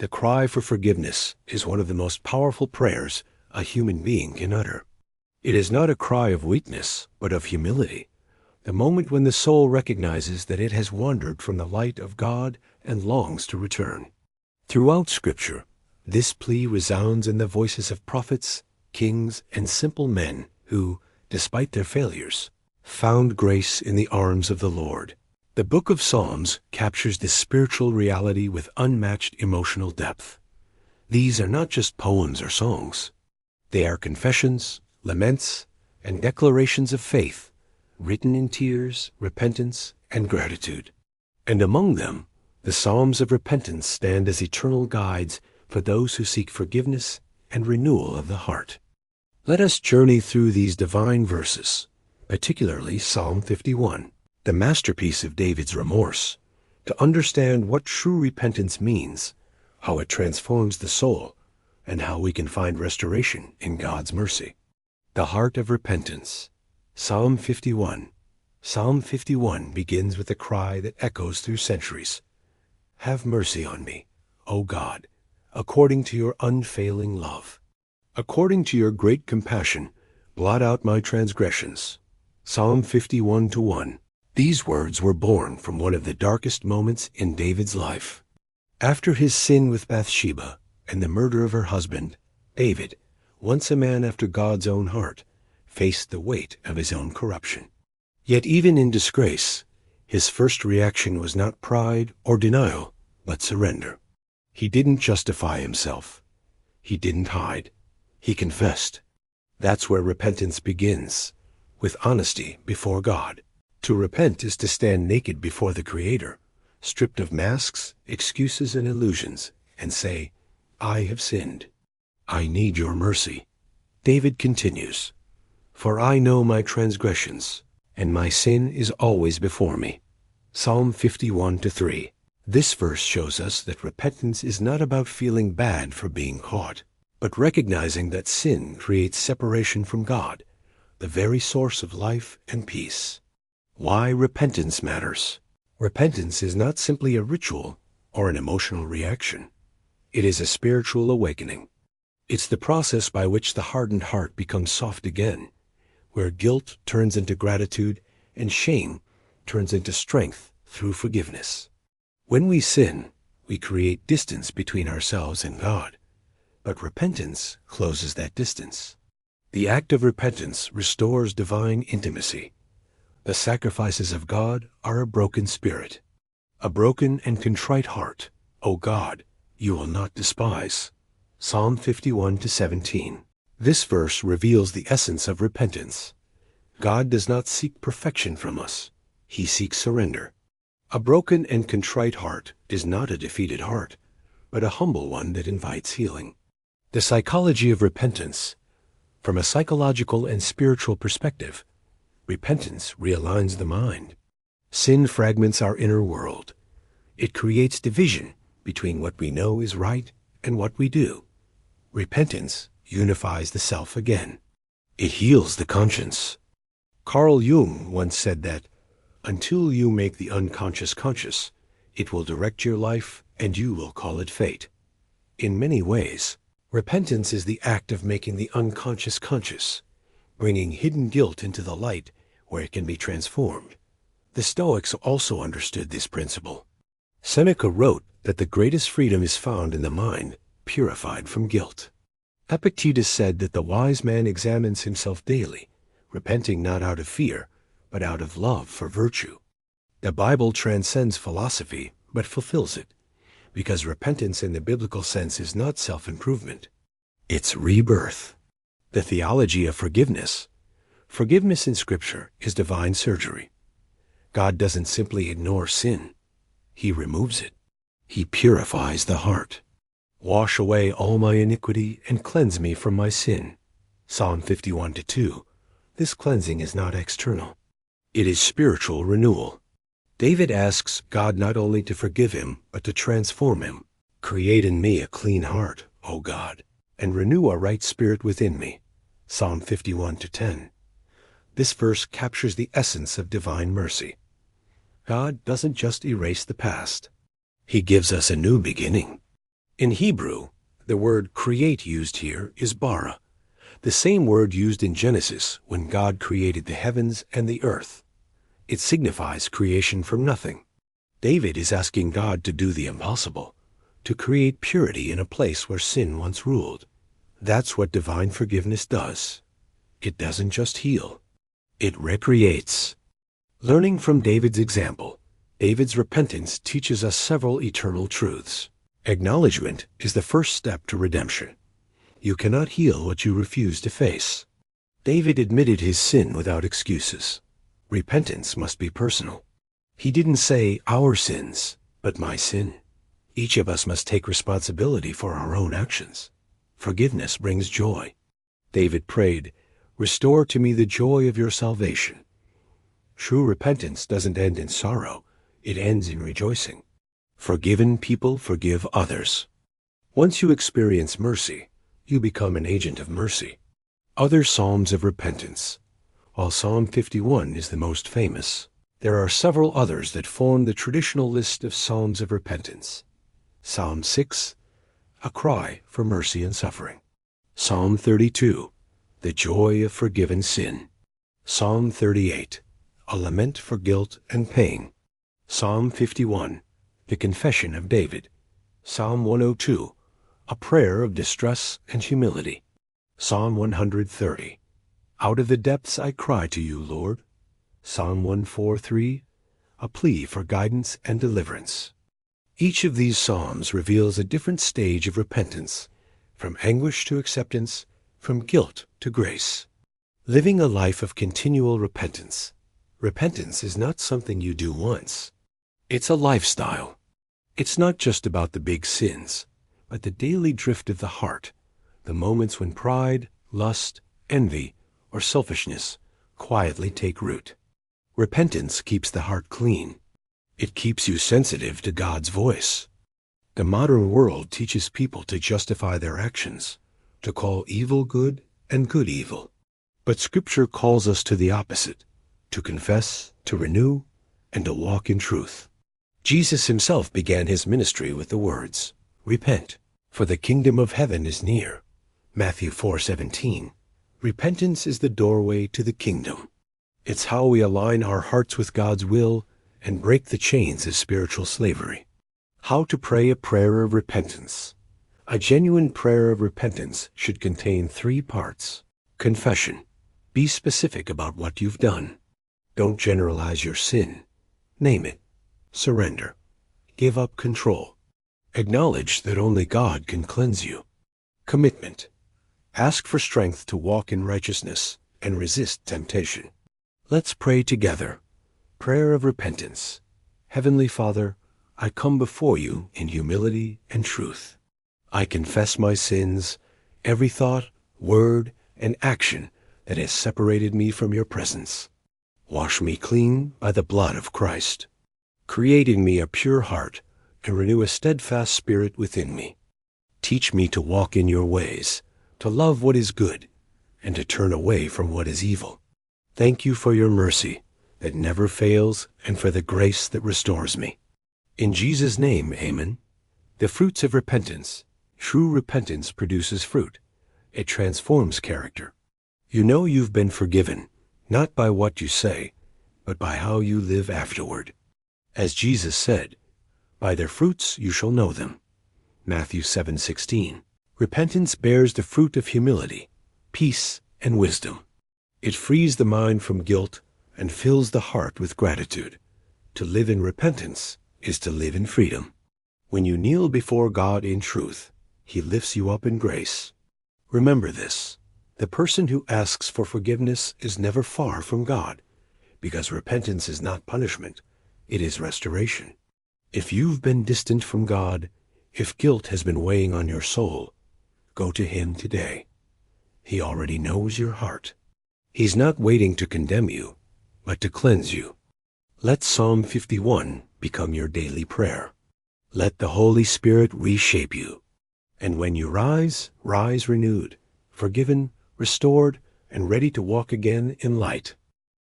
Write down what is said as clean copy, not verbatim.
The cry for forgiveness is one of the most powerful prayers a human being can utter. It is not a cry of weakness, but of humility, the moment when the soul recognizes that it has wandered from the light of God and longs to return. Throughout Scripture, this plea resounds in the voices of prophets, kings, and simple men who, despite their failures, found grace in the arms of the Lord. The book of Psalms captures this spiritual reality with unmatched emotional depth. These are not just poems or songs. They are confessions, laments, and declarations of faith, written in tears, repentance, and gratitude. And among them, the Psalms of repentance stand as eternal guides for those who seek forgiveness and renewal of the heart. Let us journey through these divine verses, particularly Psalm 51, the masterpiece of David's remorse, to understand what true repentance means, how it transforms the soul, and how we can find restoration in God's mercy. The heart of repentance. Psalm 51. Psalm 51 begins with a cry that echoes through centuries. Have mercy on me, O God, according to your unfailing love. According to your great compassion, blot out my transgressions. Psalm 51:1. These words were born from one of the darkest moments in David's life. After his sin with Bathsheba and the murder of her husband, David, once a man after God's own heart, faced the weight of his own corruption. Yet even in disgrace, his first reaction was not pride or denial, but surrender. He didn't justify himself. He didn't hide. He confessed. That's where repentance begins, with honesty before God. To repent is to stand naked before the Creator, stripped of masks, excuses, and illusions, and say, I have sinned. I need your mercy. David continues, For I know my transgressions, and my sin is always before me. Psalm 51:3. This verse shows us that repentance is not about feeling bad for being caught, but recognizing that sin creates separation from God, the very source of life and peace. Why repentance matters. Repentance is not simply a ritual or an emotional reaction. It is a spiritual awakening. It's the process by which the hardened heart becomes soft again, where guilt turns into gratitude and shame turns into strength through forgiveness. When we sin, we create distance between ourselves and God, but repentance closes that distance. The act of repentance restores divine intimacy. The sacrifices of God are a broken spirit, a broken and contrite heart, O God, you will not despise. Psalm 51:17. This verse reveals the essence of repentance. God does not seek perfection from us. He seeks surrender. A broken and contrite heart is not a defeated heart, but a humble one that invites healing. The psychology of repentance. From a psychological and spiritual perspective, repentance realigns the mind. Sin fragments our inner world. It creates division between what we know is right and what we do. Repentance unifies the self again. It heals the conscience. Carl Jung once said that, until you make the unconscious conscious, it will direct your life and you will call it fate. In many ways, repentance is the act of making the unconscious conscious, bringing hidden guilt into the light where it can be transformed. The Stoics also understood this principle. Seneca wrote that the greatest freedom is found in the mind, purified from guilt. Epictetus said that the wise man examines himself daily, repenting not out of fear, but out of love for virtue. The Bible transcends philosophy, but fulfills it, because repentance in the biblical sense is not self-improvement. It's rebirth. The theology of forgiveness. Forgiveness in Scripture is divine surgery. God doesn't simply ignore sin. He removes it. He purifies the heart. Wash away all my iniquity and cleanse me from my sin. Psalm 51:2. This cleansing is not external. It is spiritual renewal. David asks God not only to forgive him, but to transform him. Create in me a clean heart, O God, and renew a right spirit within me. Psalm 51:10. This verse captures the essence of divine mercy. God doesn't just erase the past. He gives us a new beginning. In Hebrew, the word create used here is bara, the same word used in Genesis when God created the heavens and the earth. It signifies creation from nothing. David is asking God to do the impossible, to create purity in a place where sin once ruled. That's what divine forgiveness does. It doesn't just heal. It recreates. Learning from David's example, David's repentance teaches us several eternal truths. Acknowledgement is the first step to redemption. You cannot heal what you refuse to face. David admitted his sin without excuses. Repentance must be personal. He didn't say our sins, but my sin. Each of us must take responsibility for our own actions. Forgiveness brings joy. David prayed, "Restore to me the joy of your salvation." True repentance doesn't end in sorrow. It ends in rejoicing. Forgiven people forgive others. Once you experience mercy, you become an agent of mercy. Other Psalms of repentance. While Psalm 51 is the most famous, there are several others that form the traditional list of Psalms of repentance. Psalm 6, a cry for mercy and suffering. Psalm 32, the joy of forgiven sin. Psalm 38, a lament for guilt and pain. Psalm 51, the confession of David. Psalm 102, a prayer of distress and humility. Psalm 130, out of the depths I cry to you, Lord. Psalm 143, a plea for guidance and deliverance. Each of these psalms reveals a different stage of repentance, from anguish to acceptance, from guilt to grace. Living a life of continual repentance. Repentance is not something you do once. It's a lifestyle. It's not just about the big sins, but the daily drift of the heart, the moments when pride, lust, envy, or selfishness quietly take root. Repentance keeps the heart clean. It keeps you sensitive to God's voice. The modern world teaches people to justify their actions, to call evil good and good evil. But Scripture calls us to the opposite, to confess, to renew, and to walk in truth. Jesus himself began his ministry with the words, "Repent, for the kingdom of heaven is near." Matthew 4:17. Repentance is the doorway to the kingdom. It's how we align our hearts with God's will and break the chains of spiritual slavery. How to pray a prayer of repentance. A genuine prayer of repentance should contain 3 parts. Confession. Be specific about what you've done. Don't generalize your sin. Name it. Surrender. Give up control. Acknowledge that only God can cleanse you. Commitment. Ask for strength to walk in righteousness and resist temptation. Let's pray together. Prayer of repentance. Heavenly Father, I come before you in humility and truth. I confess my sins, every thought, word, and action that has separated me from your presence. Wash me clean by the blood of Christ. Create in me a pure heart and renew a steadfast spirit within me. Teach me to walk in your ways, to love what is good, and to turn away from what is evil. Thank you for your mercy that never fails and for the grace that restores me. In Jesus' name, amen. The fruits of repentance. True repentance produces fruit. It transforms character. You know you've been forgiven, not by what you say, but by how you live afterward. As Jesus said, "By their fruits you shall know them." Matthew 7:16. Repentance bears the fruit of humility, peace, and wisdom. It frees the mind from guilt and fills the heart with gratitude. To live in repentance is to live in freedom. When you kneel before God in truth, He lifts you up in grace. Remember this. The person who asks for forgiveness is never far from God, because repentance is not punishment, it is restoration. If you've been distant from God, if guilt has been weighing on your soul, go to Him today. He already knows your heart. He's not waiting to condemn you, but to cleanse you. Let Psalm 51 become your daily prayer. Let the Holy Spirit reshape you. And when you rise, rise renewed, forgiven, restored, and ready to walk again in light.